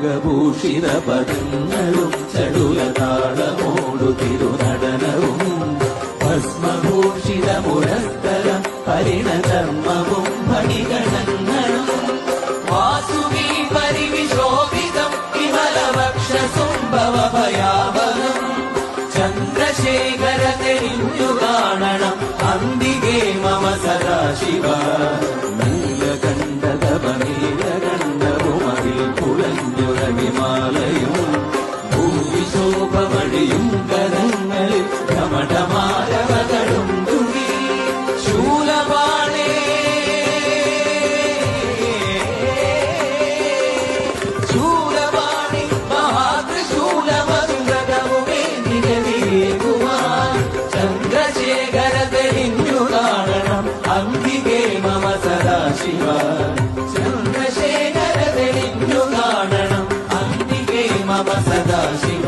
നാഗഭൂഷിത പദങ്ങളും ചടുലതാളമോടു തിരുനടനവും ഭസ്മഭൂഷിത മുരസ്തരം പരിണധർമ്മവും ഫണിഗണങ്ങളും വാസുകി പരിവിശോഭിതം വിമലവക്ഷസുംഭവ ഭയാവഹം ചന്ദ്രശേഖര തെളിഞ്ഞു കാണണം അന്തികേ മമ സദാശിവ നീലകണ്ഠതപനീലകണ്ഠവുമതിൽ കുളഞ്ഞുറവിമാലയും ഭൂവിശോഭമണിയും കരങ്ങളിൽ ഘമഠമാരവകളും തുണി ശൂലപാണേ ശൂലപാണി മഹാത്രിശൂലമന്ത്രകവുമേ നിരവിയേകുവാൻ ചന്ദ്രശേഖര തെളിഞ്ഞു കാണണം അംബികേ മമ സദാശിവ ചന്ദ്രശേഖര തെളിഞ്ഞു കാണണം അംബികേ മമ സദാശിവ